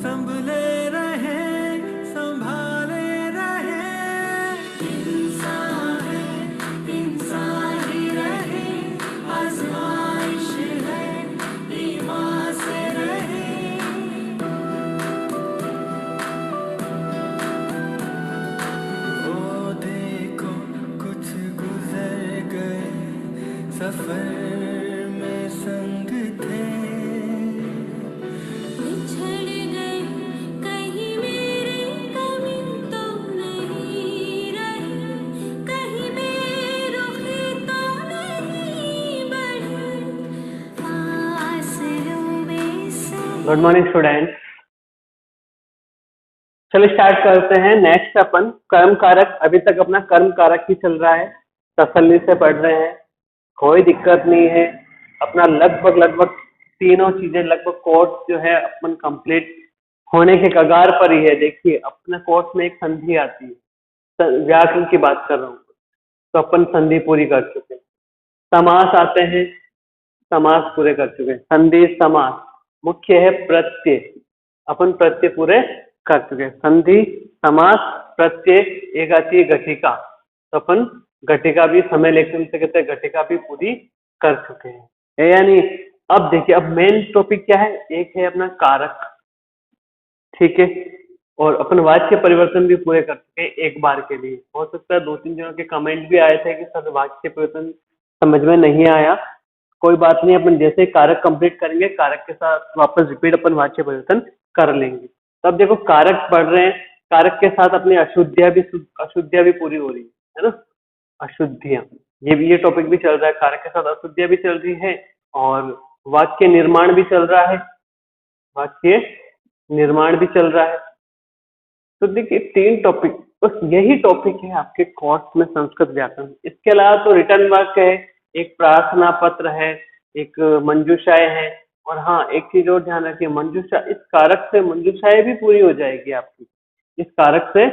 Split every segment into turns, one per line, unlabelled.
संभले रहे संभाले रहे, इंसान है इंसान ही रहे, आजमाइश है ईमान से रहे। वो देखो कुछ गुजर गए, सफर में संग थे,
बिछड़ गए कहीं मेरे कमी तो नहीं रही, कहीं मेरे रुखी तो नहीं बढ़े, आसरों में से।
Good morning student. चलिए स्टार्ट करते हैं। नेक्स्ट अपन कर्म कारक, अभी तक अपना कर्म कारक ही चल रहा है, तसल्ली से पढ़ रहे हैं, कोई दिक्कत नहीं है। अपना लगभग तीनों चीजें लगभग कोर्स जो है अपन कंप्लीट होने के कगार पर ही है। देखिए अपने कोर्स में एक संधि आती है, व्याकरण की बात कर रहा हूँ, तो अपन संधि पूरी कर चुके हैं। समास आते हैं, समास पूरे कर चुके हैं। संधि समास मुख्य है प्रत्यय, अपन प्रत्यय पूरे कर चुके हैं। संधि समास प्रत्यय, एक आती है घटिका, तो अपन घटिका भी समय लेखन से कहते हैं, घटिका भी पूरी कर चुके हैं, यानी अब देखिए अब मेन टॉपिक क्या है, एक है अपना कारक, ठीक है, और अपन वाक्य परिवर्तन भी पूरे कर चुके हैं एक बार के लिए। हो सकता है 2-3 जनों के कमेंट भी आए थे कि सर वाक्य परिवर्तन समझ में नहीं आया, कोई बात नहीं, अपन जैसे ही कारक कंप्लीट करेंगे कारक के साथ वापस रिपीट अपन वाक्य परिवर्तन कर लेंगे। तो अब देखो कारक पढ़ रहे हैं, कारक के साथ अपनी अशुद्धियां भी पूरी हो रही है ना, अशुद्धियां, ये टॉपिक भी चल रहा है, कारक के साथ अशुद्धियां भी चल रही है और वाक्य निर्माण भी चल रहा है, वाक्य निर्माण भी चल रहा है। तो देखिए 3 टॉपिक, बस यही टॉपिक है आपके कोर्स में संस्कृत व्याकरण। इसके अलावा तो रिटर्न वाक्य है, एक प्रार्थना पत्र है, एक मंजूषाएं है, और हाँ एक चीज और ध्यान रखिए, मंजूषा, इस कारक से मंजूषाएं भी पूरी हो जाएगी आपकी, इस कारक से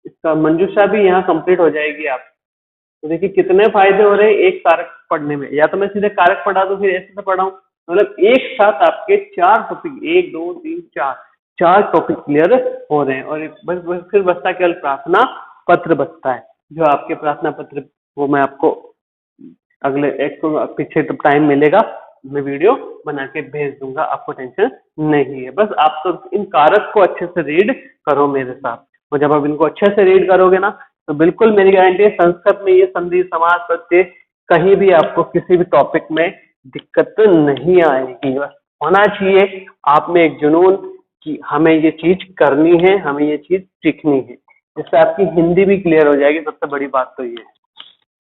इसका मंजूषा भी यहाँ कंप्लीट हो जाएगी आपकी। तो देखिए कितने फायदे हो रहे हैं एक कारक पढ़ने में, या तो मैं सीधे कारक पढ़ा दूं फिर ऐसे से पढ़ाऊं, मतलब एक साथ आपके 4 टॉपिक, 1 2 3 4 टॉपिक क्लियर हो रहे हैं, और बस फिर बचता केवल प्रार्थना पत्र बचता है, जो आपके प्रार्थना पत्र वो मैं आपको अगले एक तो पीछे तो टाइम मिलेगा, मैं वीडियो बना के भेज दूंगा, आपको टेंशन नहीं है। बस आप तो इन कारक को अच्छे से रीड करो मेरे साथ, और जब आप इनको अच्छे से रीड करोगे ना तो बिल्कुल मेरी गारंटी है संस्कृत में ये संधि समास प्रत्यय कहीं भी आपको किसी भी टॉपिक में दिक्कत नहीं आएगी। बस होना चाहिए आप में एक जुनून कि हमें ये चीज करनी है, हमें ये चीज सीखनी है, जिससे आपकी हिंदी भी क्लियर हो जाएगी। सबसे बड़ी बात तो ये है।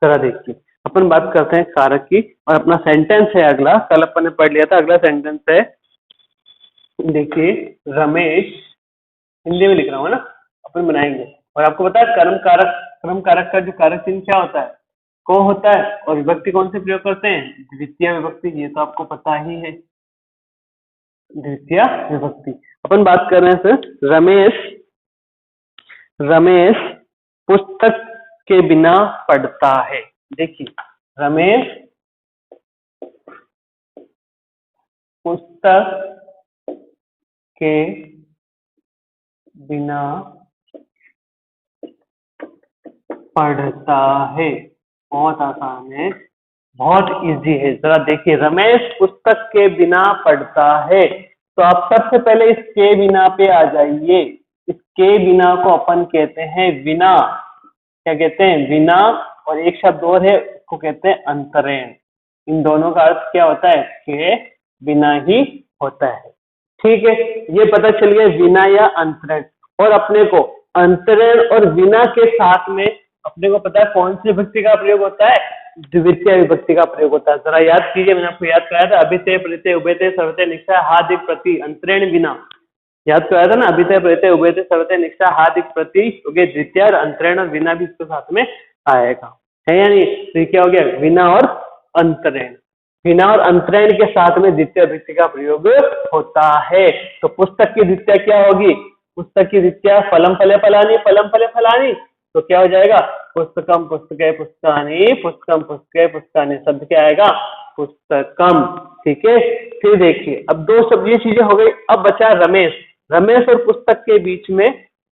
जरा देखिए अपन बात करते हैं कारक की, और अपना सेंटेंस है अगला, कल अपन ने पढ़ लिया था, अगला सेंटेंस है, देखिए रमेश, हिंदी में लिख रहा हूँ ना, अपन बनाएंगे। और आपको पता है कर्म कारक का जो कारक चिन्ह क्या होता है, को होता है, और विभक्ति कौन से प्रयोग करते हैं, द्वितीय विभक्ति, ये तो आपको पता ही है, द्वितीय विभक्ति। अपन बात कर रहे हैं सर, रमेश पुस्तक के बिना पढ़ता है। देखिए रमेश पुस्तक के बिना पढ़ता है, बहुत आसान है, बहुत इजी है। जरा देखिए रमेश पुस्तक के बिना पढ़ता है, तो आप सबसे पहले इस के बिना पे आ जाइए। इस के बिना को अपन कहते हैं विना, क्या कहते हैं, विना, और एक शब्द और है उसको कहते हैं अंतरेण। इन दोनों का अर्थ क्या होता है, के बिना ही होता है, ठीक है, ये पता चल गया विना या अंतरेण। और अपने को अंतरेण और विना के साथ में अपने को पता है कौन सी विभक्ति का प्रयोग होता है, द्वितीय विभक्ति का प्रयोग होता है। जरा याद कीजिए, मैंने आपको याद कराया था, अभिते प्रत्यय उभयते सर्वते निष्ठा हादिक प्रति अंतरेण विना, याद कराया था ना, अभिते प्रत्यय उभयते सर्वते निष्ठा हादिक प्रति, द्वितीय और अंतरेण और विना भी इसके साथ में आएगा, है या नहीं। तो क्या हो गया, विना और अंतरेण, विना और अंतरेण के साथ में द्वितीय विभक्ति का प्रयोग होता है। तो पुस्तक की द्वितीय क्या होगी, पुस्तक की द्वितीय फलम फले फलानी, फलम फले फलानी, तो क्या हो जाएगा, पुस्तकम पुस्तके पुस्तकानि, पुस्तकम पुस्तके पुस्तकानि, शब्द क्या आएगा, पुस्तकम, ठीक है। फिर देखिए अब 2 शब्द ये चीजें हो गई, अब बचा रमेश। रमेश और पुस्तक के बीच में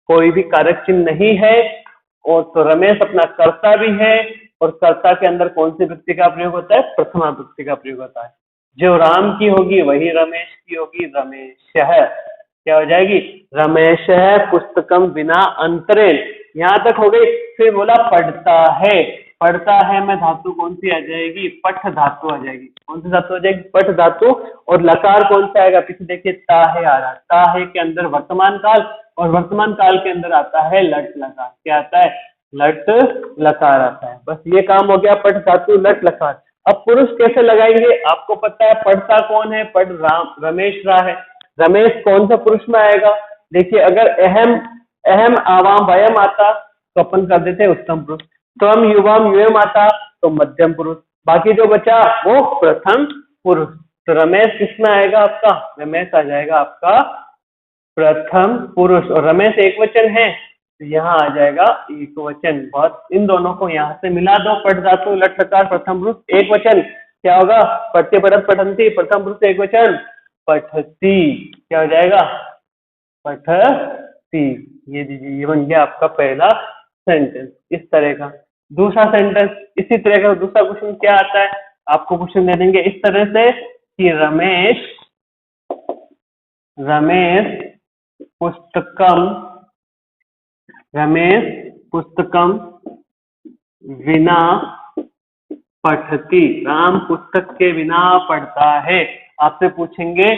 कोई भी कारक चिन्ह नहीं है, और तो रमेश अपना कर्ता भी है, और कर्ता के अंदर कौन सी वृत्ति का प्रयोग होता है? प्रथमा वृत्ति का प्रयोग होता है। जो राम की होगी वही रमेश की होगी, रमेशः क्या हो जाएगी? रमेशः पुस्तकम विना अंतरेण। यहाँ तक हो गई। फिर बोला पढ़ता है, पढ़ता है में धातु कौन सी आ जाएगी? पठ धातु आ जाएगी। कौन सी धातु आ जाएगी? पठ धातु। और लकार कौन सा आएगा? पीछे देखिए ता है आ रहा, ता है के अंदर वर्तमान काल, और वर्तमान काल के अंदर आता है लट लकार। क्या आता है? लट लकार आता है। बस ये काम हो गया, पठ धातु लट लकार। अब पुरुष कैसे लगाएंगे? आपको पता है पढ़ता कौन है? पढ़ राम रमेश रहा है। रमेश कौन सा पुरुष में आएगा? देखिए अगर अहम अहम आवाम वयम आता तो अपन कर देते उत्तम पुरुष, त्वम युवाम युवम आता तो मध्यम पुरुष, बाकी जो बचा वो प्रथम पुरुष। तो रमेश किसमें आएगा आपका? रमेश आ जाएगा आपका प्रथम पुरुष। और रमेश एक वचन है तो यहाँ आ जाएगा एक वचन। बहुत इन दोनों को यहाँ से मिला दो, पठ धातु लट लकार प्रथम पुरुष एक वचन। क्या होगा? पढ़ते पढ़त पठंती, प्रथम पुरुष एक वचन पठती। क्या हो जाएगा? पठती। ये दीजिए, ये बन गया आपका पहला सेंटेंस इस तरह का। दूसरा सेंटेंस इसी तरह का। दूसरा क्वेश्चन क्या आता है? आपको क्वेश्चन दे देंगे इस तरह से कि रमेश पुस्तकम विना पठती। राम पुस्तक के बिना पढ़ता है। आपसे पूछेंगे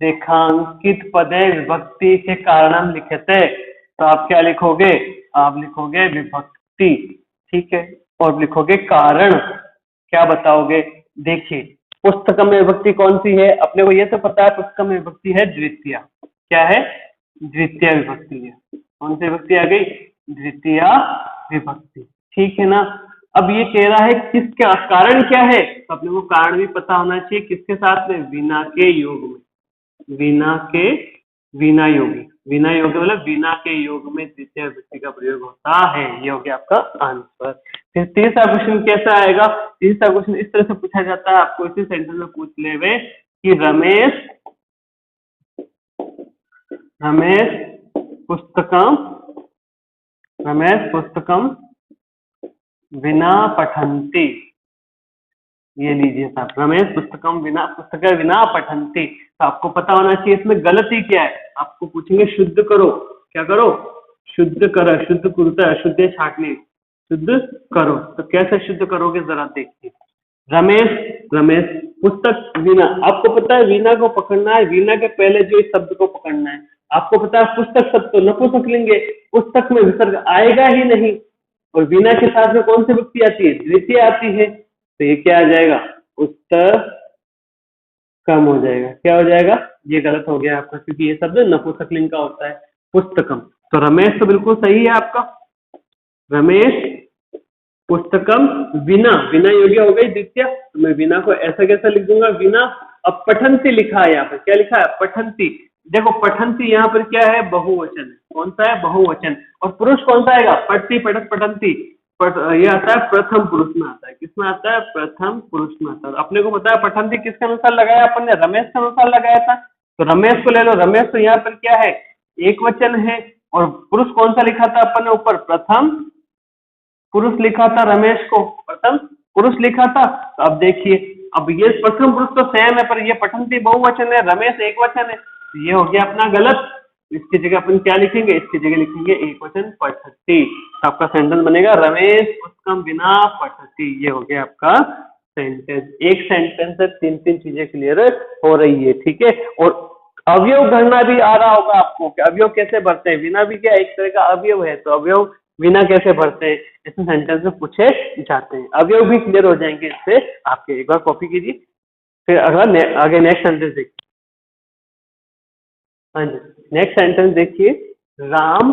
रेखांकित पदे विभक्ति के कारणम लिखते, तो आप क्या लिखोगे? आप लिखोगे विभक्ति, ठीक है, और लिखोगे कारण। क्या बताओगे? देखिए पुस्तकम में विभक्ति कौन सी है? अपने को ये तो पता है पुस्तकम में विभक्ति है द्वितीय। क्या है? द्वितीय विभक्ति है। कौन सी विभक्ति आ गई? द्वितीय विभक्ति, ठीक है ना। अब ये कह रहा है किसका कारण क्या है? तो अपने को कारण भी पता होना चाहिए। किसके साथ में? विना के योग में। विना योगी मतलब विना के योग में द्वितीय विभक्ति का प्रयोग होता है। ये हो गया आपका आंसर। फिर तीसरा क्वेश्चन कैसा आएगा? तीसरा क्वेश्चन इस तरह से पूछा जाता है, आपको इसी सेंटेंस में पूछ ले वे कि रमेश पुस्तकम विना पठंती। ये लीजिए साहब, रमेश पुस्तक विना पठंती। तो आपको पता होना चाहिए इसमें गलती क्या है। आपको पूछेंगे शुद्ध करो। क्या करो? शुद्ध करो, शुद्ध कुरुता, अशुद्ध छाटने, शुद्ध करो। तो कैसे शुद्ध करोगे जरा देखिए। रमेश पुस्तक विना, आपको पता है वीणा को पकड़ना है, वीणा के पहले जो इस शब्द को पकड़ना है। आपको पता है पुस्तक शब्द तो नपुंसक लिंग है, पुस्तक में विसर्ग आएगा ही नहीं, और वीणा के साथ में कौन सी विभक्ति आती है? द्वितीय आती है। तो ये क्या आ जाएगा? पुस्तकम हो जाएगा। क्या हो जाएगा? ये गलत हो गया आपका, क्योंकि ये शब्द नपुंसक लिंग का होता है पुस्तकम। तो रमेश तो बिल्कुल सही है आपका। रमेश पुस्तकम विना योग्य हो गई द्वितीय। तो मैं विना को ऐसा कैसा लिख दूंगा? विना। अब पठंती लिखा है यहाँ पर। क्या लिखा है? पठंती। देखो पठंती यहाँ पर क्या है? बहुवचन है। कौन सा है? बहुवचन। और पुरुष कौन सा आएगा? पठती पठत पठंती। ये आता है प्रथम पुरुष में आता है। किसमें आता है? प्रथम पुरुष में आता है। अपने को पता है पठंती किसके अनुसार लगाया अपन ने? रमेश के अनुसार लगाया था। तो रमेश को ले लो। रमेश तो यहाँ पर क्या है? एक वचन है। और पुरुष कौन सा लिखा था अपन ने ऊपर? प्रथम पुरुष लिखा था। रमेश को प्रथम पुरुष लिखा था। तो अब देखिए, अब ये प्रथम पुरुष तो सेम है, पर ये पठंती बहुवचन है, रमेश एक वचन है। तो ये हो गया अपना गलत। इसकी जगह अपन क्या लिखेंगे? इसकी जगह लिखेंगे एक वचन पठती। तो आपका सेंटेंस बनेगा रमेश पुस्तकम बिना पठती। ये हो गया आपका सेंटेंस। एक सेंटेंस से तीन चीजें क्लियर हो रही है, ठीक है। और अवयव गणना भी आ रहा होगा आपको कि अवयव कैसे भरते हैं। विना भी क्या एक तरह का अवयव है, तो अवयव विना कैसे भरते हैं इसमें सेंटेंस में पूछे जाते हैं। अवयव भी क्लियर हो जाएंगे इससे आपके। एक बार कॉपी कीजिए, फिर अगला आगे नेक्स्ट सेंटेंस देखिए। हाँ जी, नेक्स्ट सेंटेंस देखिए। राम,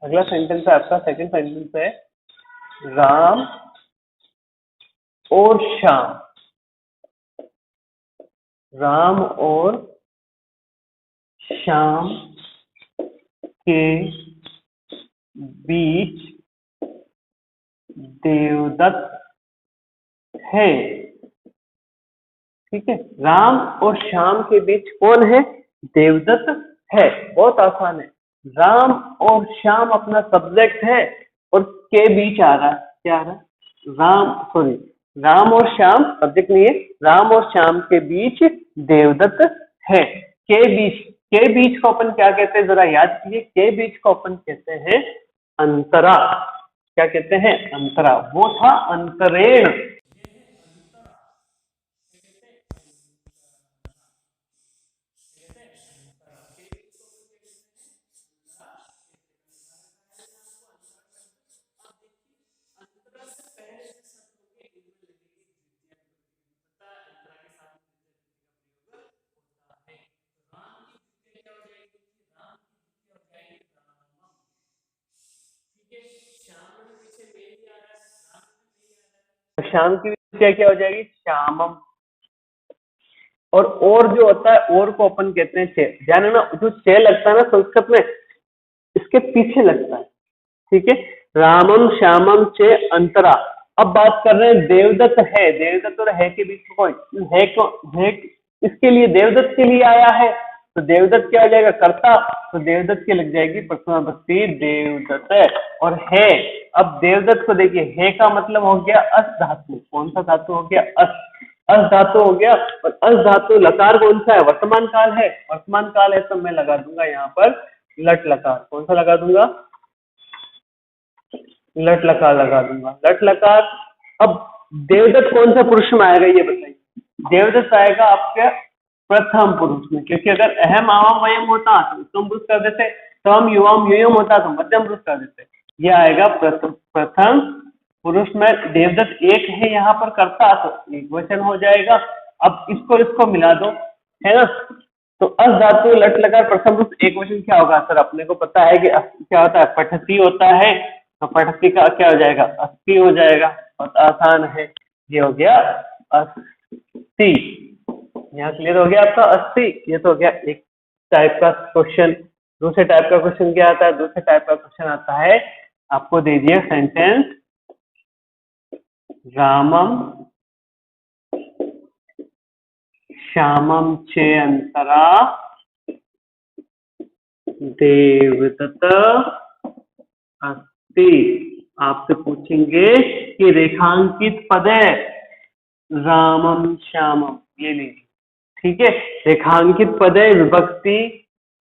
अगला सेंटेंस है आपका, सेकंड सेंटेंस है राम और श्याम। राम और श्याम के बीच देवदत्त है। ठीक है, राम और श्याम के बीच कौन है? देवदत्त है, बहुत आसान है। राम और श्याम अपना सब्जेक्ट है और के बीच आ रहा है, क्या आ रहा है? राम और श्याम सब्जेक्ट नहीं है, राम और श्याम के बीच देवदत्त है। के बीच को अपन क्या कहते हैं, जरा याद कीजिए। के बीच को अपन कहते हैं अंतरा। क्या कहते हैं? अंतरा। वो था अंतरेण। श्याम की द्वितीया क्या हो जाएगी? श्यामम। और जो होता है, और को अपन कहते हैं छे। ध्यान है ना, जो छे लगता है ना संस्कृत में, इसके पीछे लगता है। ठीक है, रामम श्यामम चे अंतरा। अब बात कर रहे हैं देवदत्त है। देवदत्त और है के बीच में कोई है, इसके लिए देवदत्त के लिए आया है, तो देवदत्त क्या हो जाएगा? कर्ता। तो देवदत्त की लग जाएगी प्रथमा विभक्ति देवदत्त। और है, अब देवदत्त को देखिए, है का मतलब हो गया अस धातु। कौन सा धातु हो गया? अस धातु हो गया। और अस धातु लकार कौन सा है? वर्तमान काल है। वर्तमान काल है तो मैं लगा दूंगा यहाँ पर लट लकार। कौन सा लगा दूंगा? लट लकार लगा दूंगा, लट लकार। अब देवदत्त कौन सा पुरुष में आएगा ये बताइए? देवदत्त आएगा आपके प्रथम पुरुष में, क्योंकि अगर अहम आवम वयम होता तो उत्तम पुरुष कर देते, तम युवम युयम होता तो मध्यम पुरुष कर देते। ये आएगा प्रथम पुरुष में। देवदत्त एक है यहाँ पर कर्ता, तो एक वचन हो जाएगा। अब इसको मिला दो, है ना? तो अस धातु लट लकार प्रथम पुरुष एक वचन क्या होगा सर? अपने को पता है कि क्या होता है? पठती होता है, तो पठती का क्या हो जाएगा? अस्थि हो जाएगा। बहुत आसान है, ये हो गया अस्थि। यहाँ क्लियर हो गया आपका? अस्थि। ये तो हो गया एक टाइप का क्वेश्चन। दूसरे टाइप का क्वेश्चन क्या आता है? दूसरे टाइप का क्वेश्चन आता है, आपको दे दिया सेंटेंस, रामम श्यामम चे अंतरा देवदत्त अस्ति। आपसे पूछेंगे कि रेखांकित पद है रामम श्यामम, ये लीजिए। ठीक है, रेखांकित पद है, विभक्ति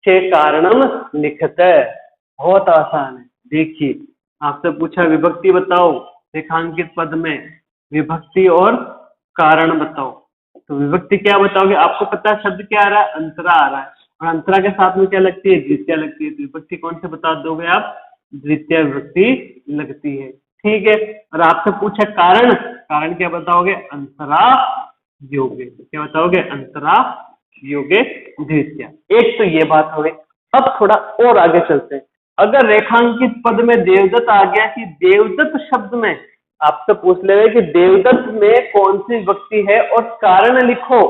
के कारणम लिखत है। बहुत आसान है। देखिए, आपसे पूछा विभक्ति बताओ रेखांकित पद में, विभक्ति और कारण बताओ। तो विभक्ति क्या बताओगे? आपको पता है शब्द क्या आ रहा है? अंतरा आ रहा है, और अंतरा के साथ में क्या लगती है? द्वितीया लगती है। तो विभक्ति कौन से बता दोगे आप? द्वितीय विभक्ति लगती है। ठीक है, और आपसे पूछा कारण, कारण क्या बताओगे? अंतरा योगे। क्या बताओगे? अंतरा योगे द्वितीया। एक तो ये बात हो गई। अब थोड़ा और आगे चलते हैं। अगर रेखांकित पद में देवदत्त आ गया, कि देवदत्त शब्द में आपसे पूछ ले कि देवदत्त में कौन सी विभक्ति है और कारण लिखो।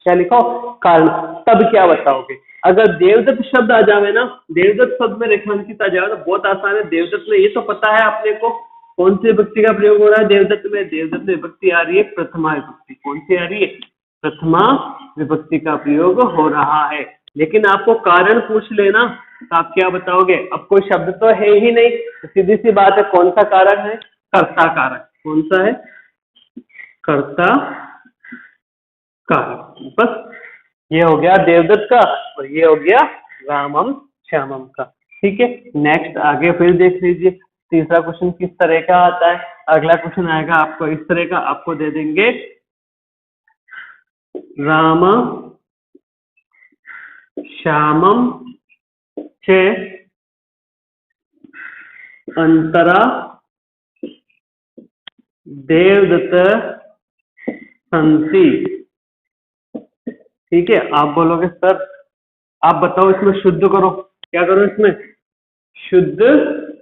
क्या लिखो? कारण। तब क्या बताओगे? अगर देवदत्त शब्द आ जावे ना, देवदत्त शब्द में रेखांकित आ जाए तो बहुत आसान है। देवदत्त में ये तो पता है अपने को कौन सी विभक्ति का प्रयोग हो रहा है देवदत्त में। देवदत्त में विभक्ति आ रही है प्रथमा विभक्ति। कौन सी आ रही है? प्रथमा विभक्ति का प्रयोग हो रहा है। लेकिन आपको कारण पूछ लेना तो आप क्या बताओगे? अब कोई शब्द तो है ही नहीं, तो सीधी सी बात है, कौन सा कारक है? कर्ता कारक। कौन सा है? कर्ता कारक। बस ये हो गया देवदत्त का, और ये हो गया रामम श्यामम का। ठीक है, नेक्स्ट आगे फिर देख लीजिए तीसरा क्वेश्चन किस तरह का आता है। अगला क्वेश्चन आएगा आपको इस तरह का, आपको दे देंगे राम श्यामम चे अंतरा देवदत्त संति। ठीक है, आप बोलोगे सर आप बताओ इसमें शुद्ध करो। क्या करो? इसमें शुद्ध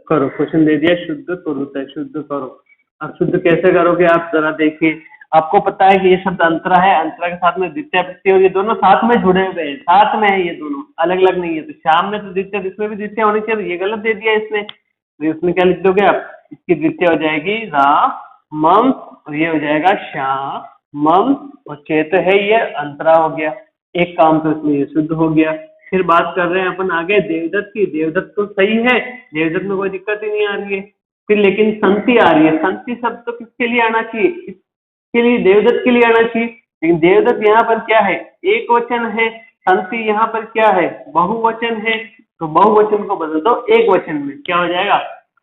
करो। क्वेश्चन दे दिया शुद्ध करो, तो शुद्ध करो। अब शुद्ध कैसे करोगे आप जरा देखिए। आपको पता है कि ये शब्द अंतरा है, अंतरा के साथ में द्वितीय विभक्ति, और ये दोनों साथ में जुड़े हुए हैं, साथ में है, ये दोनों अलग अलग नहीं है। तो श्याम में तो द्वितीय, इसमें भी द्वितीय होनी चाहिए, ये गलत दे दिया इसने। तो इसमें क्या लिख दोगे आप? इसकी द्वितीय हो जाएगी रामम, और ये हो जाएगा श्यामम, और चेत है ये अंतरा हो गया। एक काम तो इसमें ये शुद्ध हो गया। फिर बात कर रहे हैं अपन आगे देवदत्त की। देवदत्त तो सही है, देवदत्त में कोई दिक्कत ही नहीं आ रही है। फिर लेकिन संति आ रही है। संति शब्द तो किसके लिए आना चाहिए? इसके लिए देवदत्त के लिए आना चाहिए, लेकिन देवदत्त यहाँ पर क्या है? एक वचन है। संति यहाँ पर क्या है? बहुवचन है। तो बहुवचन को बदल दो एक वचन में, क्या हो जाएगा?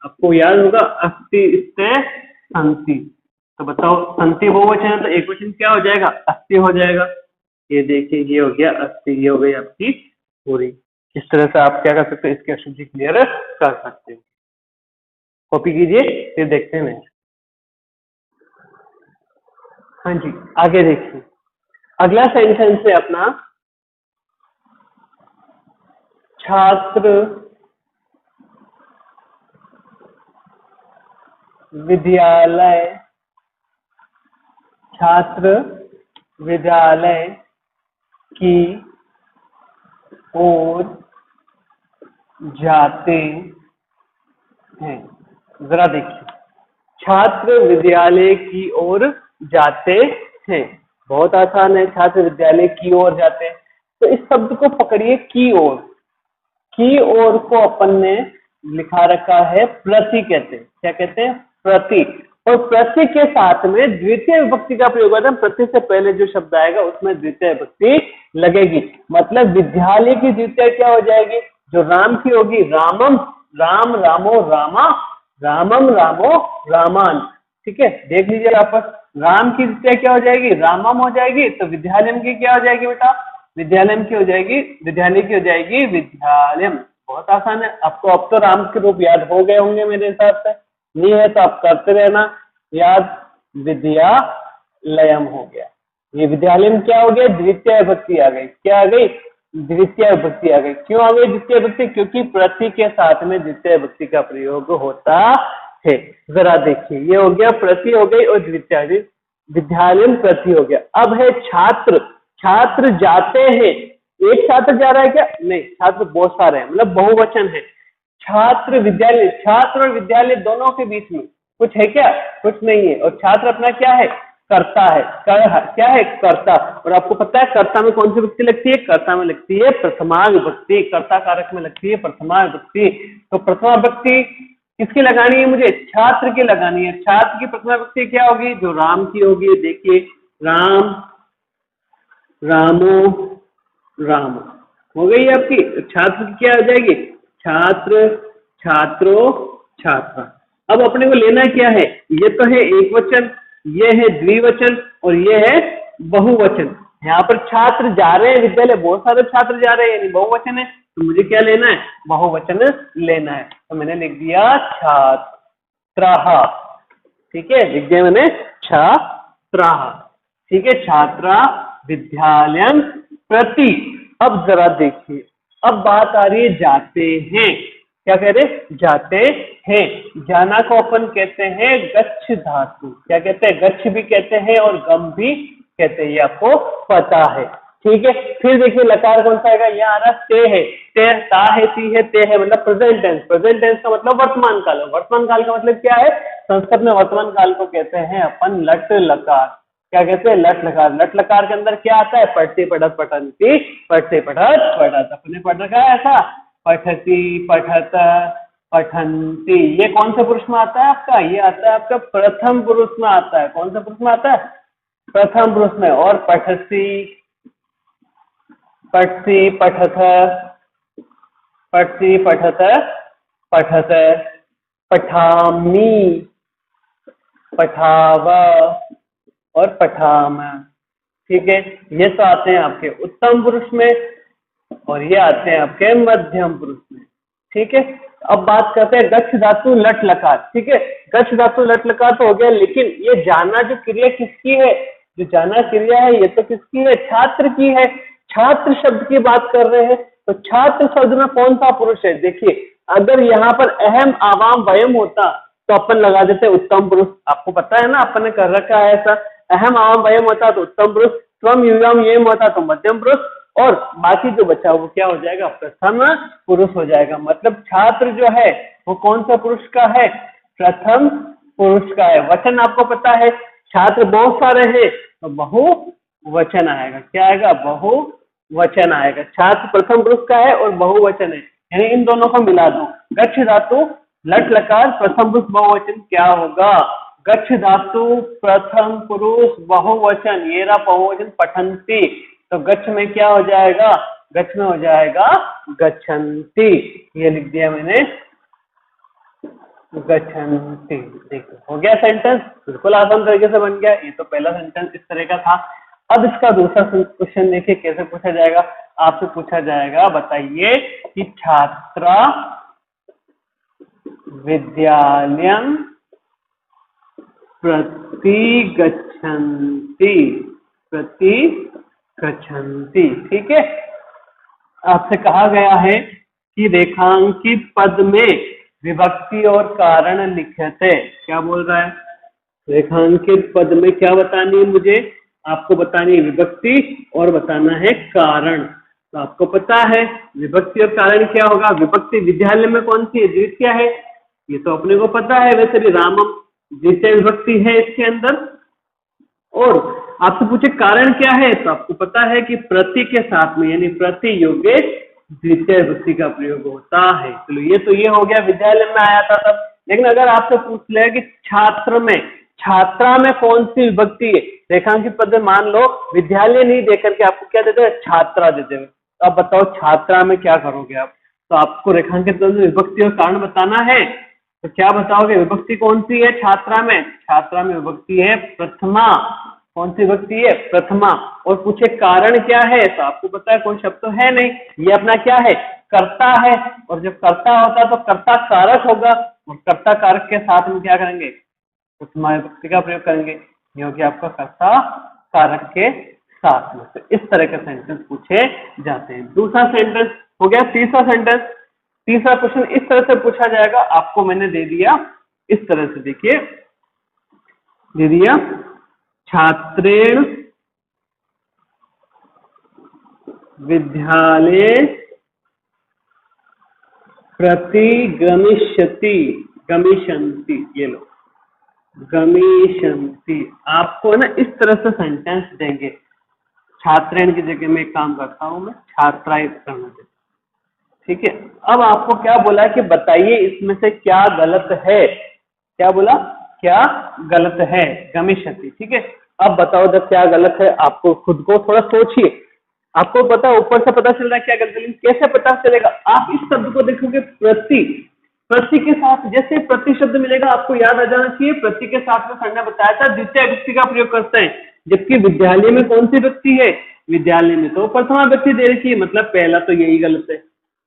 आपको याद होगा, अस्ति स्ते संति। तो बताओ, संति बहुवचन है तो एक वचन क्या हो जाएगा? अस्ति हो जाएगा। ये देखिए, ये हो गया अस्ति, ये हो गई आपकी पूरी। इस तरह से आप क्या कर सकते हो? इसके अक्षर क्लियर कर सकते हो। कॉपी कीजिए, फिर देखते हैं नेक्स्ट। हाँ जी, आगे देखिए। अगला सेंटेंस है अपना, छात्र विद्यालय, छात्र विद्यालय की ओर जाते हैं। जरा देखिए, छात्र विद्यालय की ओर जाते हैं, बहुत आसान है। छात्र विद्यालय की ओर जाते हैं, तो इस शब्द को पकड़िए, की ओर। की ओर को अपन ने लिखा रखा है प्रति, कहते हैं। क्या कहते हैं? प्रति। और प्रति के साथ में द्वितीय विभक्ति का प्रयोग होता है। प्रति से पहले जो शब्द आएगा उसमें द्वितीय विभक्ति लगेगी। मतलब विद्यालय की द्वितीय क्या हो जाएगी? जो राम की होगी, रामम, राम रामो रामा, रामम रामो रामान। ठीक है, देख लीजिए यहाँ पर, राम की द्वितीय क्या हो जाएगी? रामम हो जाएगी। तो विद्यालयम की क्या हो जाएगी बेटा? विद्यालयम की हो जाएगी, विद्यालय की हो जाएगी विद्यालयम। बहुत आसान है। आपको अब तो राम के रूप याद हो गए होंगे मेरे हिसाब से, नहीं है तो आप करते रहना याद। विद्यालयम हो गया, ये विद्यालयम क्या हो गया? द्वितीय विभक्ति आ गई। क्या आ गई? द्वितीय विभक्ति आ गई। क्यों आ गई द्वितीय विभक्ति? क्योंकि प्रति के साथ में द्वितीय विभक्ति का प्रयोग होता है। जरा देखिए, ये हो गया प्रति हो गई और द्वितीय, विद्यालयम प्रति हो गया। अब है छात्र। छात्र जाते हैं, एक छात्र जा रहा है क्या? नहीं, छात्र बहुत सारे हैं, मतलब बहुवचन है। छात्र विद्यालय, छात्र और विद्यालय दोनों के बीच में कुछ है क्या? कुछ नहीं है। और छात्र अपना क्या है? कर्ता है। क्या है? कर्ता। और आपको पता है कर्ता में कौन सी विभक्ति लगती है? कर्ता में लगती है प्रथमा विभक्ति। कर्ता कारक में लगती है प्रथमा विभक्ति। तो प्रथमा विभक्ति किसकी लगानी है मुझे? छात्र की लगानी है। छात्र की प्रथमा विभक्ति क्या होगी? जो राम की होगी। देखिए, राम, रामो, राम हो गई आपकी। छात्र की क्या हो जाएगी? छात्र, छात्रो, छात्रा। अब अपने को लेना क्या है? ये तो है एक वचन, ये है द्विवचन और ये है बहुवचन। यहाँ पर छात्र जा रहे हैं विद्यालय, बहुत सारे छात्र जा रहे हैं, यानी बहुवचन है। तो मुझे क्या लेना है? बहुवचन लेना है। तो मैंने लिख दिया छात्राः। ठीक है, लिख दिया मैंने छात्राः। ठीक है, छात्रा विद्यालयम प्रति। अब जरा देखिए, अब बात आ रही है जाते हैं। क्या कह रहे? जाते हैं। जाना को अपन कहते हैं गच्छ धातु। क्या कहते हैं? गच्छ भी कहते हैं और गम भी कहते हैं, ये आपको पता है। ठीक है, फिर देखिए लकार कौन सा आएगा? यहाँ आ रहा ते है, ते, ता है, ती है, ते है, मतलब प्रेजेंट टेंस। प्रेजेंट टेंस का मतलब वर्तमान काल। वर्तमान काल का मतलब क्या है? संस्कृत में वर्तमान काल को कहते हैं अपन लट लकार। क्या कहते हैं? लट लकार। लट लकार के अंदर क्या आता है? पढ़ती, पढ़त, पठंती, पढ़ते, पढ़त, पढ़त। अपने पढ़ रखा है ऐसा, पठती, पठत, पठंती। ये कौन से पुरुष में आता है आपका? ये आता है आपका प्रथम पुरुष में आता है। कौन से पुरुष में आता है? प्रथम पुरुष में। और पठसी, पठसी, पठथ, पठसी, पठत, पठत, पठामी, पठाव और पठाम। ठीक है, ये तो आते हैं आपके उत्तम पुरुष में और ये आते हैं आपके मध्यम पुरुष में। ठीक है, अब बात करते हैं गच्छ धातु लट लकार। ठीक है, गच्छ धातु लट लकार तो हो गया, लेकिन ये जाना जो क्रिया किसकी है? जो जाना क्रिया है ये तो किसकी है? छात्र की है। छात्र शब्द की बात कर रहे हैं, तो छात्र शब्द में कौन सा पुरुष है? देखिए, अगर यहाँ पर अहम, आवाम, वयम होता तो अपन लगा देते उत्तम पुरुष। आपको पता है ना, अपन ने कर रखा है ऐसा। अहम, आवाम, वयम होता तो उत्तम पुरुष, त्वम, युयम, येम होता तो मध्यम पुरुष, और बाकी जो बचा वो क्या हो जाएगा? प्रथम पुरुष हो जाएगा। मतलब छात्र जो है वो कौन सा पुरुष का है? प्रथम पुरुष का है। वचन आपको पता है, छात्र बहुत सारे हैं तो बहुवचन आएगा। क्या आएगा? बहु वचन आएगा। छात्र प्रथम पुरुष का है और बहुवचन है, यानी इन दोनों को मिला दो। गच्छ धातु लट लकार प्रथम पुरुष बहुवचन क्या होगा? गच्छ धातु प्रथम पुरुष बहुवचन, ये रहा बहुवचन पठन्ति, तो गच्छ में क्या हो जाएगा? गच्छ में हो जाएगा गच्छन्ति। ये लिख दिया मैंने, गच्छन्ति। देखो हो गया सेंटेंस, बिल्कुल आसान तरीके से बन गया। ये तो पहला सेंटेंस इस तरह का था। अब इसका दूसरा क्वेश्चन देखिए कैसे पूछा जाएगा। आपसे पूछा जाएगा, बताइए कि छात्रा विद्यालयं प्रति गच्छन्ति, प्रति गच्छन्ति। ठीक है, आपसे कहा गया है कि रेखांकित पद में विभक्ति और कारण लिखते। क्या बोल रहा है? रेखांकित पद में क्या बतानी है मुझे? आपको बतानी है विभक्ति और बताना है कारण। तो आपको पता है विभक्ति और कारण क्या होगा। विभक्ति विद्यालय में कौन सी है? द्वितीय है, ये तो अपने को पता है। वैसे भी रामम द्वितीय विभक्ति है इसके अंदर। और आपसे पूछे कारण क्या है, तो आपको पता है कि प्रति के साथ में यानी प्रति योग्य द्वितीय विभक्ति का प्रयोग होता है। चलो ये तो ये हो गया, विद्यालय में आया था तब। लेकिन अगर आपसे पूछ ले कि छात्र में, छात्रा में कौन सी विभक्ति है, रेखांकित पद में मान लो विद्यालय नहीं देकर के आपको क्या देते हैं? छात्रा देते हैं। तो अब बताओ छात्रा में क्या करोगे आप? तो आपको रेखांकित पद में विभक्ति और कारण बताना है, तो क्या बताओगे? विभक्ति कौन सी है छात्रा में? छात्रा में विभक्ति है प्रथमा। कौन सी विभक्ति है? प्रथमा। और पूछे कारण क्या है, तो आपको पता है कोई शब्द तो है नहीं, ये अपना क्या है? कर्ता है। और जब कर्ता होता है तो कर्ता कारक होगा, और कर्ता कारक के साथ में क्या करेंगे? प्रथमा विभक्ति का प्रयोग करेंगे, ये हो गया आपका कर्ता कारक के साथ में। तो इस तरह के सेंटेंस पूछे जाते हैं। दूसरा सेंटेंस हो गया। तीसरा सेंटेंस, तीसरा क्वेश्चन इस तरह से पूछा जाएगा, आपको मैंने दे दिया इस तरह से, देखिए दे दिया, छात्रेण विद्यालय प्रति गमिष्यति, गमिष्यन्ति, ये लो गमिष्यन्ति। आपको ना इस तरह से सेंटेंस देंगे। छात्रेण की जगह में एक काम करता हूं मैं, छात्राएं करना देता। ठीक है, अब आपको क्या बोला कि बताइए इसमें से क्या गलत है। क्या बोला? क्या गलत है? गमिष्यति। ठीक है, अब बताओ जब क्या गलत है, आपको खुद को थोड़ा सोचिए। आपको पता ऊपर से पता चल रहा है क्या गलत है, लेकिन कैसे पता चलेगा? आप इस शब्द को देखोगे प्रति, प्रति के साथ जैसे प्रति शब्द मिलेगा आपको याद आ जाना चाहिए प्रति के साथ में सर ने बताया था द्वितीय विभक्ति का प्रयोग करते हैं। जबकि विद्यालय में कौन सी विभक्ति है? विद्यालय में तो प्रथमा विभक्ति दे रखी है, मतलब पहला तो यही गलत है।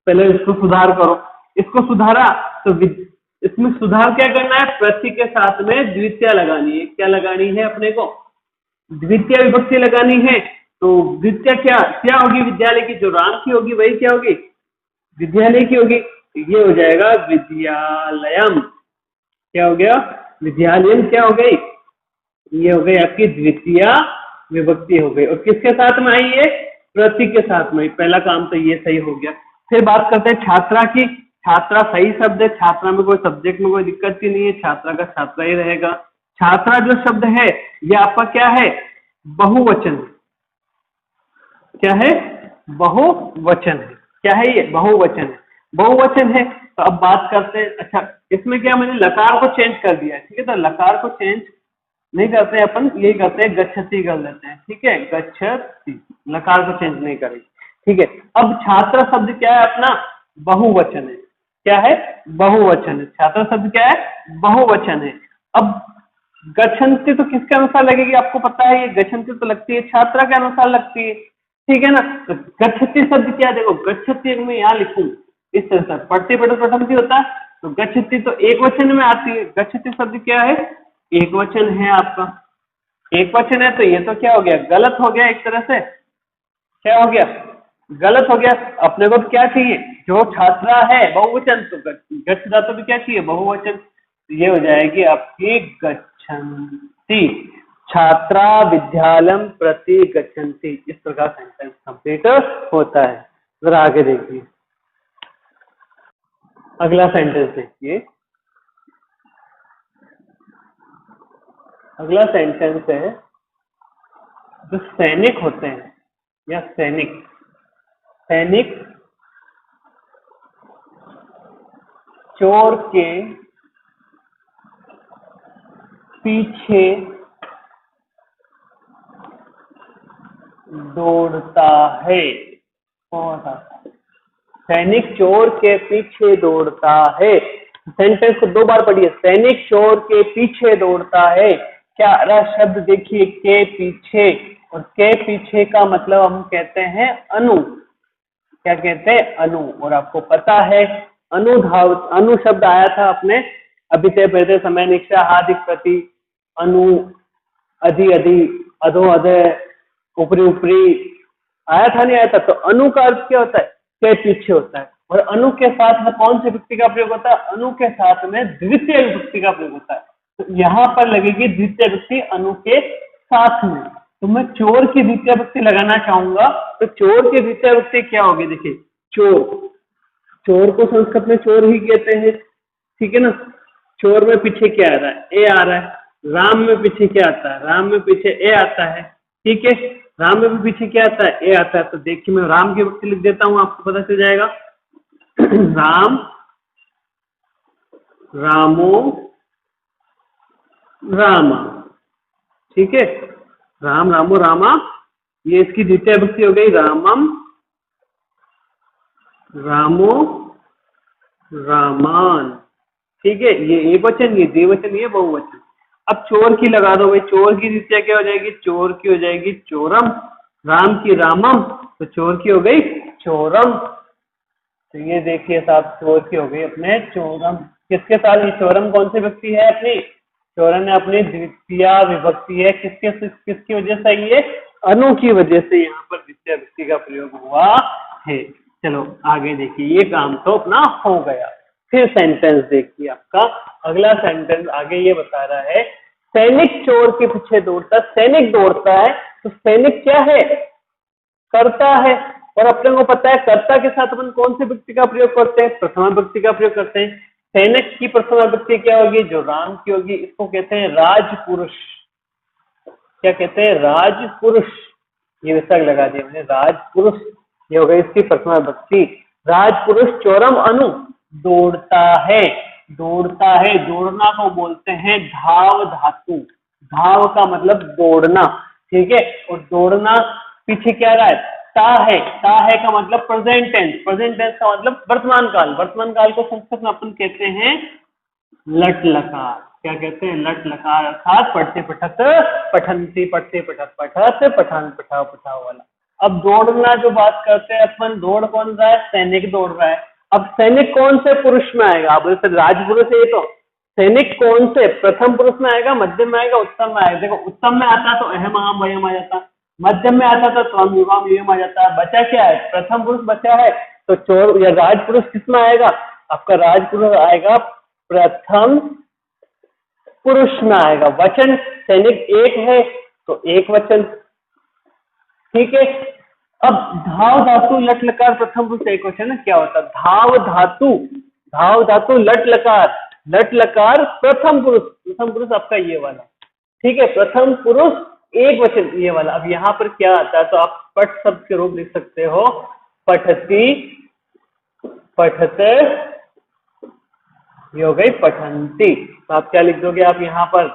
पहले इसको सुधार करो, इसको सुधारा तो इसमें सुधार क्या करना है? प्रति के साथ में द्वितीय लगानी है। क्या लगानी है? अपने को द्वितीय विभक्ति लगानी है। तो द्वितीय क्या क्या होगी? विद्यालय की, जो राम की होगी वही क्या होगी? विद्यालय की होगी। ये हो जाएगा विद्यालयम। क्या हो गया? विद्यालयम क्या हो गई? ये हो गई आपकी द्वितीय विभक्ति हो गई। और किसके साथ में आई है? प्रति के साथ में। पहला काम तो ये सही हो गया। फिर बात करते हैं छात्रा की। छात्रा सही शब्द है, छात्रा में कोई सब्जेक्ट में कोई दिक्कत ही नहीं है, छात्रा का छात्रा ही रहेगा। छात्रा जो शब्द है ये आपका क्या है? बहुवचन। क्या है? बहुवचन है। क्या है ये? बहुवचन है। बहुवचन है। तो अब बात करते हैं, अच्छा इसमें क्या मैंने लकार को चेंज कर दिया है। ठीक है, तो लकार को चेंज नहीं करते हैं अपन, यही करते हैं गच्छति कर लेते हैं। ठीक है, गच्छति, लकार को चेंज नहीं करेंगे। ठीक है, अब छात्र शब्द क्या है अपना? बहुवचन है। क्या है? बहुवचन है। छात्र शब्द क्या है? बहुवचन है। अब गच्छन्ति तो किसके अनुसार लगेगी? आपको पता है ये गच्छन्ति तो लगती है छात्रा के अनुसार लगती है। ठीक है ना, तो गच्छति शब्द क्या? देखो गच्छति मैं यहाँ लिखूं इस तरह से, पढ़ते पढ़ते प्रथम की होता है, तो गच्छति तो एक वचन में आती है। गच्छति शब्द क्या है? एक वचन है आपका, एक वचन है। तो ये तो क्या हो गया? गलत हो गया एक तरह से। क्या हो गया? गलत हो गया। अपने को क्या चाहिए? जो छात्रा है बहुवचन, तो गच्छ धातु भी क्या चाहिए? बहुवचन। ये हो जाएगी आपकी गच्छन्ति। छात्रा विद्यालयम प्रति गच्छन्ति। इस प्रकार सेंटेंस कंप्लीट होता है। जरा आगे देखिए, अगला सेंटेंस देखिए। अगला सेंटेंस है, जो सैनिक होते हैं या सैनिक, सैनिक चोर के पीछे दौड़ता है। बहुत आसान। सैनिक चोर के पीछे दौड़ता है। सेंटेंस को 2 बार पढ़िए। सैनिक चोर के पीछे दौड़ता है। क्या आ रहा शब्द देखिए, के पीछे, और के पीछे का मतलब हम कहते हैं अनु। क्या कहते हैं? अनु। और आपको पता है अनुधाव, अनु शब्द आया था अपने अभिते पहते समय निक्षा हादिक प्रति, अनु, अधि अधि, अधो अधे, ऊपरी ऊपरी, आया था नहीं आया था? तो अनु का अर्थ क्या होता है? के पीछे होता है। और अनु के साथ में कौन सी विभक्ति का प्रयोग होता है? अनु के साथ में द्वितीय विभक्ति का प्रयोग होता है। तो यहाँ पर लगेगी द्वितीय विभक्ति अनु के साथ में। तो मैं चोर की द्वितीय विभक्ति लगाना चाहूंगा, तो चोर की द्वितीय विभक्ति क्या होगी? देखिए, चोर, चोर को संस्कृत में चोर ही कहते हैं, ठीक है ना। चोर में पीछे क्या आ रहा है? ए आ रहा है। राम में पीछे क्या आता है? राम में पीछे ए आता है, ठीक है। राम में भी पीछे क्या आता है? ए आता है। तो देखिए मैं राम की विभक्ति लिख देता हूं, आपको पता चल जाएगा। राम, रामो, रामा, ठीक है। राम, रामो, रामा, ये इसकी द्वितीय विभक्ति हो गई। रामम, रामो, रामान, ठीक है। ये एक वचन, ये द्विवचन, ये बहुवचन। अब चोर की लगा दो भाई। चोर की द्वितीय क्या हो जाएगी? चोर की हो जाएगी चोरम। राम की रामम, तो चोर की हो गई चोरम। तो ये देखिए साहब, चोर की हो गई अपने चोरम। किसके साथ? ये चोरम कौन सी विभक्ति है अपनी? चोरम ने अपनी द्वितीय विभक्ति है। किसकी वजह से? ये अनु की वजह से यहाँ पर द्वितीय विभक्ति का प्रयोग हुआ है। चलो आगे देखिए, ये काम तो अपना हो गया। फिर सेंटेंस देखिए आपका अगला सेंटेंस आगे ये बता रहा है, सैनिक चोर के पीछे दौड़ता। सैनिक दौड़ता है, तो सैनिक क्या है? करता है। और अपने को पता है कर्ता के साथ अपन कौन सी विभक्ति का प्रयोग करते हैं? प्रथमा विभक्ति का प्रयोग करते हैं। सैनिक की प्रथमा विभक्ति क्या होगी? जो राम की होगी। इसको कहते हैं राजपुरुष। क्या कहते हैं? राजपुरुष। ये विसर्ग लगा दिया मैंने, राजपुरुष। ये हो गई इसकी प्रथमा विभक्ति। राजपुरुष चोरम अनु, दौड़ता है। दौड़ता है, दौड़ना को बोलते हैं धाव धातु। धाव का मतलब दौड़ना, ठीक है। और दौड़ना पीछे क्या रहा है? ता है। ता है का मतलब प्रेजेंट टेंस। प्रेजेंट टेंस का मतलब वर्तमान काल। वर्तमान काल को संस्कृत में अपन कहते हैं लट लकार। क्या कहते हैं? लट लकार, अर्थात पढ़ते पठत, पठंती, पढ़ते पठत पठत, पठान पठाओ पठाओ वाला। अब दौड़ना जो बात करते हैं अपन, दौड़ कौन रहा है? सैनिक दौड़ रहा है। अब सैनिक कौन से पुरुष में आएगा? आप बोलते राजपुरुष है। तो सैनिक कौन से? प्रथम पुरुष में आएगा, मध्यम में आएगा, उत्तम में आएगा। देखो, उत्तम में आता तो अहम अहम वयम आ जाता, मध्यम में आता तो त्वम युवाम युवम आ जाता। बचा क्या है? प्रथम पुरुष बचा है। तो चोर या राजपुरुष किसमें आएगा? आपका राजपुरुष आएगा प्रथम पुरुष में आएगा। वचन सैनिक एक है तो एक वचन, ठीक है। अब धाव धातु लट लकार प्रथम पुरुष एक वचन है, क्या होता है? धाव धातु, धाव धातु लट लकार, लट लकार प्रथम पुरुष। प्रथम पुरुष आपका ये वाला, ठीक है। प्रथम पुरुष एक वचन ये वाला। अब यहाँ पर क्या आता है? तो आप पठ शब्द के रूप लिख सकते हो, पठती, पठते, ये हो गई पठंती। तो आप क्या लिख दोगे? आप यहाँ पर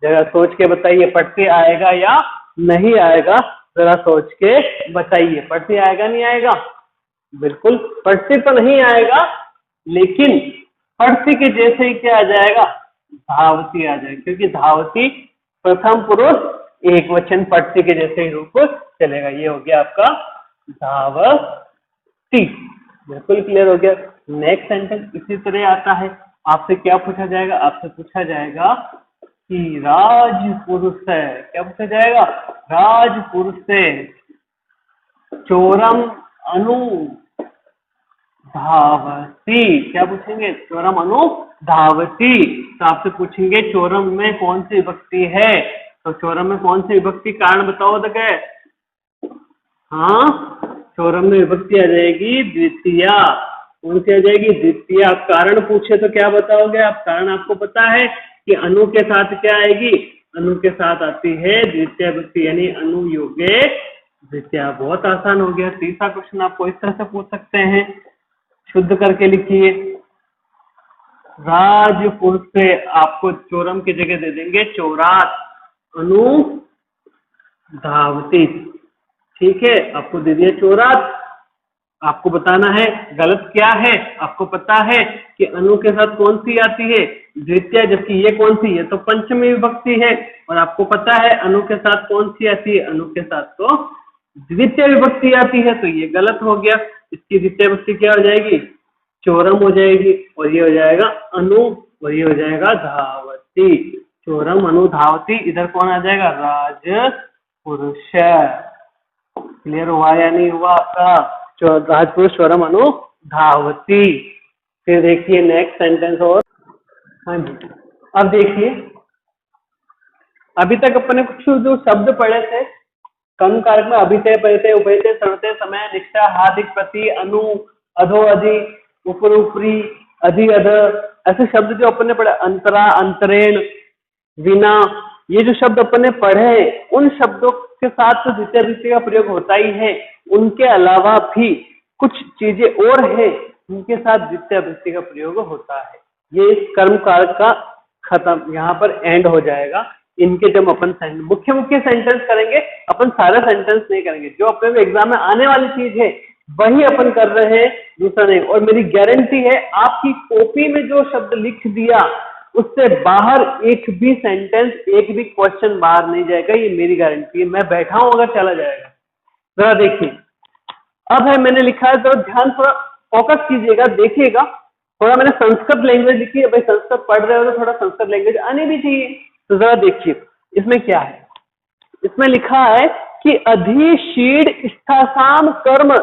जरा सोच के बताइए, पढ़ते आएगा या नहीं आएगा? जरा सोच के बताइए, पढ़ते आएगा नहीं आएगा? बिल्कुल पढ़ते तो नहीं आएगा, लेकिन पढ़ते के जैसे ही क्या आ जाएगा? धावती आ जाएगी, क्योंकि धावती प्रथम पुरुष एक वचन, पढ़ते के जैसे ही रूप चलेगा। ये हो गया आपका धावती। बिल्कुल क्लियर हो गया। नेक्स्ट सेंटेंस इसी तरह आता है। आपसे क्या पूछा जाएगा? आपसे पूछा जाएगा कि राजपुरुष है। क्या पूछा जाएगा? राजपुरुष से चोरम अनु धावती। क्या पूछेंगे? चोरम अनु धावती। तो आपसे पूछेंगे चोरम में कौन सी विभक्ति है? तो चोरम में कौन सी विभक्ति? कारण बताओ तो क्या? हाँ, चोरम में विभक्ति आ जाएगी द्वितीय। कौन सी आ जाएगी? द्वितीय। आप कारण पूछे तो क्या बताओगे आप? कारण आपको पता है कि अनु के साथ क्या आएगी? अनु के साथ आती है द्वितीय विभक्ति, यानी अनु योगे द्वितीय बहुत आसान हो गया। तीसरा क्वेश्चन आपको इस तरह से पूछ सकते हैं, शुद्ध करके लिखिए। राजपुर से आपको चोरम की जगह दे देंगे चोरात, अनु धावती। ठीक है, आपको दे दिया चोरात। आपको बताना है गलत क्या है। आपको पता है कि अनु के साथ कौन सी आती है, द्वितीय, जबकि ये कौन सी, ये तो पंचमी विभक्ति है। और आपको पता है अनु के साथ कौन सी आती है, अनु के साथ तो द्वितीय विभक्ति आती है। तो ये गलत हो गया। इसकी द्वितीय विभक्ति क्या हो जाएगी, चोरम हो जाएगी। और ये हो जाएगा अनु, और ये हो जाएगा धावती। चोरम अनु धावती, इधर कौन आ जाएगा, राजपुरुष। क्लियर हुआ या नहीं हुआ आपका, राजपुरुष चोरम अनु धावती। फिर देखिए नेक्स्ट सेंटेंस। और हाँ जी, अब देखिए अभी तक अपने कुछ जो शब्द पढ़े थे कर्म कारक में, अभितय, परितय, उपयतय, सर्वतय, समय, निष्ठा, हार्दिक, प्रति, अनु, अधो, अधि, ऊपर, ऊपरी, अधि, अध, ऐसे शब्द जो अपन ने पढ़े, अंतरा, अंतरेण, विना, ये जो शब्द अपन ने पढ़े हैं उन शब्दों के साथ तो द्वितीय विभक्ति का प्रयोग होता ही है। उनके अलावा भी कुछ चीजें और हैं जिनके साथ द्वितीय विभक्ति का प्रयोग होता है। ये इस कर्म कारक का खत्म, यहाँ पर एंड हो जाएगा। इनके जब अपन मुख्य मुख्य सेंटेंस करेंगे, अपन सारा सेंटेंस नहीं करेंगे। जो अपने एग्जाम में आने वाली चीज है वही अपन कर रहे हैं, दूसरा नहीं। और मेरी गारंटी है आपकी कॉपी में जो शब्द लिख दिया उससे बाहर एक भी सेंटेंस, एक भी क्वेश्चन बाहर नहीं जाएगा। ये मेरी गारंटी है। मैं बैठा हूं अगर चला जाएगा। जरा देखिए, अब है मैंने लिखा है, तो ध्यान थोड़ा फोकस कीजिएगा, देखिएगा। थोड़ा मैंने संस्कृत लैंग्वेज लिखी है, भाई संस्कृत पढ़ रहे हो तो थोड़ा संस्कृत लैंग्वेज आनी भी चाहिए। तो जरा देखिए इसमें क्या है। इसमें लिखा है कि अधिशीड स्थासाम कर्म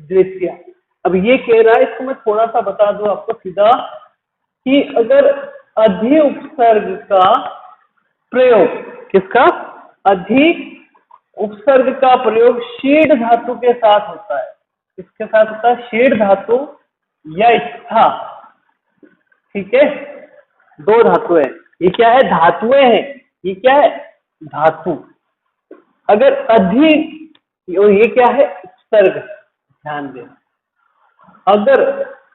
दृश्य। अब ये कह रहा है, इसको मैं थोड़ा सा बता दूं आपको सीधा, कि अगर अधि उपसर्ग का प्रयोग, किसका, अधि उपसर्ग का प्रयोग शीड धातु के साथ होता है। किसके साथ होता है, शीड धातु या स्था। ठीक है, दो धातु है। ये क्या है, धातुएं हैं। ये क्या है, धातु। अगर अधि, और ये क्या है, उपसर्ग। ध्यान दें, अगर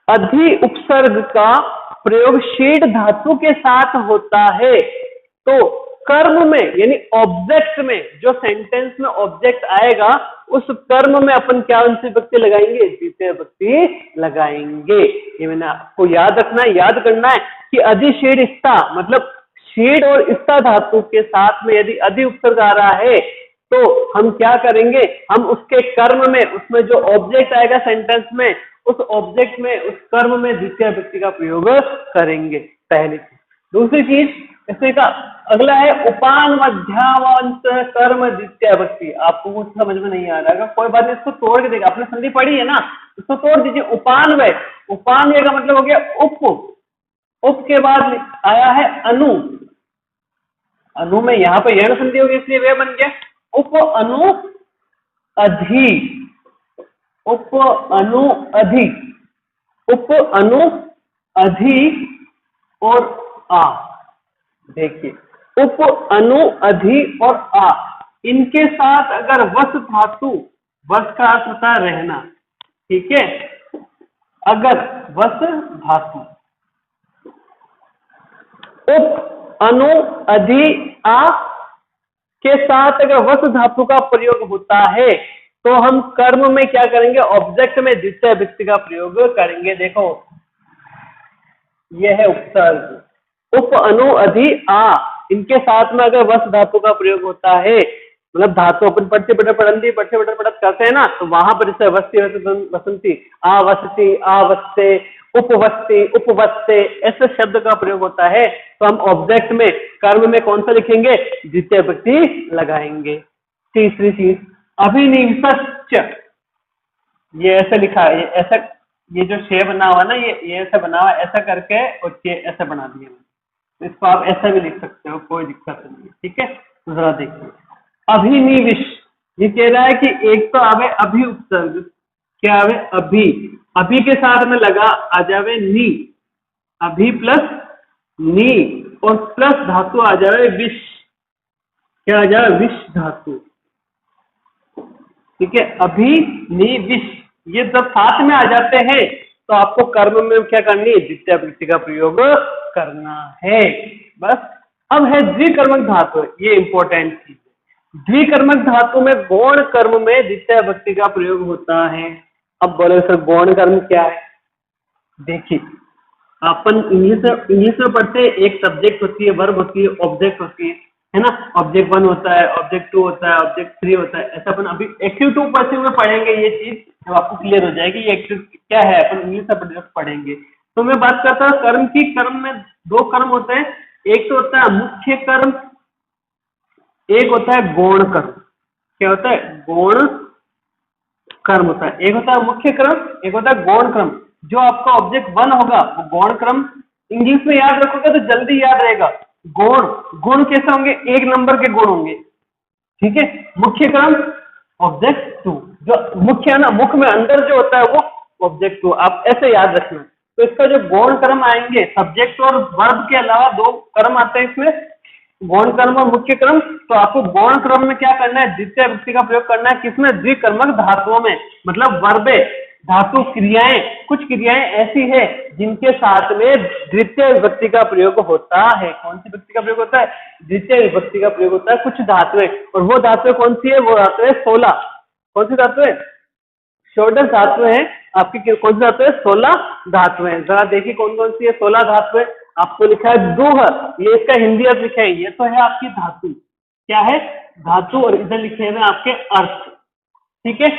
अधि उपसर्ग का प्रयोग शीड धातु के साथ होता है तो कर्म में, यानी ऑब्जेक्ट में, जो सेंटेंस में ऑब्जेक्ट आएगा उस कर्म में अपन क्या उनसे विभक्ति लगाएंगे, द्वितीय विभक्ति लगाएंगे। ये मैंने आपको याद रखना है, याद करना है कि अधि शीड स्था, मतलब शीड और स्था धातु के साथ में यदि अधि उपसर्ग आ रहा है तो हम क्या करेंगे, हम उसके कर्म में, उसमें जो ऑब्जेक्ट आएगा सेंटेंस में, उस ऑब्जेक्ट में, उस कर्म में द्वितीय विभक्ति का प्रयोग करेंगे। पहली चीज। दूसरी चीज, इसमें का अगला है उपान मध्यावंत कर्म द्वितीय विभक्ति। आपको कुछ समझ में नहीं आ रहा है, कोई बात नहीं, इसको तोड़ के देखा, आपने संधि पढ़ी है ना, इसको तोड़ दीजिए। उपान व, उपान का मतलब हो गया उप, उप के बाद आया है अनु, अनु में यहाँ पे यह संधि होगी इसलिए वह बन गया उप अनु अधि, उप अनु अधि, उप अनु अधि और आ। देखिए उप अनु अधि और आ, इनके साथ अगर वस धातु, वस का अर्थ होता है रहना, ठीक है, अगर वस धातु उप अनु अधि आ के साथ अगर वस धातु का प्रयोग होता है तो हम कर्म में क्या करेंगे, ऑब्जेक्ट में द्वितीय विभक्ति का प्रयोग करेंगे। देखो यह है उपसर्ग, उप अनु अधि आ, इनके साथ में अगर वस धातु का प्रयोग होता है, मतलब धातु अपन पढ़ते पढ़ंती पढ़ते पढ़त करते हैं ना, तो वहां पर जैसे वस्ती वसंती, आवस्ती, आवस्ते, उपवस्ती, उपवस्ते, ऐसे शब्द का प्रयोग होता है तो हम ऑब्जेक्ट में, कर्म में कौन सा लिखेंगे, द्वितीय विभक्ति लगाएंगे। तीसरी चीज, अभिनिवेशच, ये ऐसे लिखा है, ये ऐसा, ये जो शे बना हुआ ना, ये ऐसा बना हुआ, ऐसा करके और ये ऐसा बना दिया। इसको आप ऐसा भी लिख सकते हो, कोई दिक्कत नहीं है। ठीक है, जरा देखिए अभिनिवेश, ये कह रहा है कि एक तो आवे अभि उपसर्ग, क्या आवे अभि, अभि के साथ में लगा आ जावे नी, अभि प्लस नी और प्लस धातु आ जावे विष, क्या आ जाए, विष धातु। ठीक है, अभी, नि, विश, ये जब साथ में आ जाते हैं तो आपको कर्म में क्या करनी है, द्वितीय विभक्ति का प्रयोग करना है। बस अब है द्विकर्मक धातु, ये इंपॉर्टेंट चीज है। द्विकर्मक धातु में गौण कर्म में द्वितीय विभक्ति का प्रयोग होता है। अब बोले सर गौण कर्म क्या है? देखिए अपन इंग्लिश में पढ़ते हैं, एक सब्जेक्ट होती है, वर्ब होती है, ऑब्जेक्ट होती है ना। ऑब्जेक्ट 1 होता है, ऑब्जेक्ट 2 होता है, ऑब्जेक्ट 3 होता है। ऐसा अपन अभी एक्टिव 2 परसेंट में पढ़ेंगे, ये चीज जब आपको क्लियर हो जाएगी ये एक्टिव क्या है, अपन इंग्लिश में पढ़ेंगे। तो मैं बात करता हूँ कर्म की। कर्म में 2 कर्म होते हैं, एक तो होता है मुख्य कर्म, एक होता है गौण कर्म। क्या होता है? गौण कर्म होता है। एक होता है मुख्य कर्म, एक होता है गौण कर्म। जो आपका ऑब्जेक्ट 1 होगा वो गौण कर्म, इंग्लिश में याद रखोगे तो जल्दी याद रहेगा। गौण, गुण कैसे होंगे? 1 नंबर के गुण होंगे, ठीक है। मुख्य कर्म ऑब्जेक्ट 2, जो मुख्य है ना, मुख में अंदर जो होता है वो ऑब्जेक्ट 2, आप ऐसे याद रखना। तो इसका जो गौण कर्म आएंगे, सब्जेक्ट और वर्ब के अलावा 2 कर्म आते हैं इसमें, गौण कर्म और मुख्य कर्म। तो आपको गौण कर्म में क्या करना है? द्वितीय विभक्ति का प्रयोग करना है। किसमें? द्विकर्मक धातुओं में, मतलब वर्बे, धातु, क्रियाएं। कुछ क्रियाएं ऐसी है जिनके साथ में द्वितीय विभक्ति का प्रयोग होता है। कौन सी विभक्ति का प्रयोग होता है? द्वितीय विभक्ति का प्रयोग होता है। कुछ धातुएं, और वो धातुएं कौन सी है? वो धातु है 16। कौन सी धातु है? 16 धातुएं हैं आपकी। कौन सी धातु है? 16 धातुएं। जरा देखिए कौन कौन सी है 16 धातुएं। आपको लिखा है दूह, ये इसका हिंदी अर्थ लिखा है, ये तो है आपकी धातु। क्या है? धातु। और इधर लिखे हुए आपके अर्थ, ठीक है।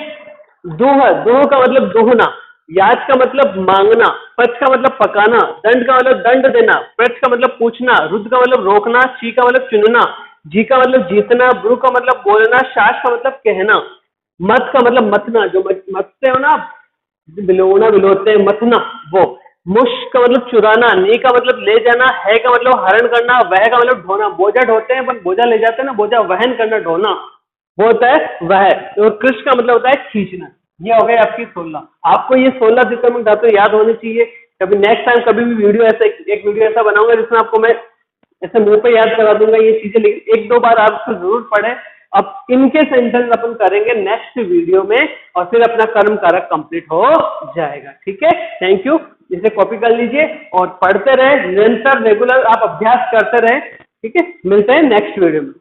दूह, दूह का मतलब दोहना, याज का मतलब मांगना, पच का मतलब पकाना, दंड का मतलब दंड देना, प्रच का मतलब पूछना, रुद्र का मतलब रोकना, ची का मतलब चुनना, जी का मतलब जीतना, ब्रू का मतलब बोलना, शास का मतलब कहना, मत का मतलब मथना, जो मथते हो ना, बिलोना बिलोते हैं, मथना वो। मुश का मतलब चुराना, नी का मतलब ले जाना, है का मतलब हरण करना, वह का मतलब ढोना। बोझा ढोते हैं पर बोझा ले जाते हैं ना, बोझा वहन करना, ढोना वो होता है वह। तो कृष्ण का मतलब होता है खींचना। ये हो गई आपकी 16। आपको ये 16 द्विकर्मक धातु याद होनी चाहिए। कभी नेक्स्ट टाइम कभी भी वीडियो ऐसा, एक वीडियो ऐसा बनाऊंगा जिसमें आपको मैं ऐसे मुंह पे याद करा दूंगा ये चीजें, लेकिन 1-2 बार आपको जरूर पढ़े। अब इनके सेंटेंस अपन करेंगे नेक्स्ट वीडियो में, और फिर अपना कर्म कारक कंप्लीट हो जाएगा, ठीक है। Thank you. इसे कॉपी कर लीजिए और पढ़ते रहे, निरंतर रेगुलर आप अभ्यास करते रहे, ठीक है। मिलते हैं नेक्स्ट वीडियो में।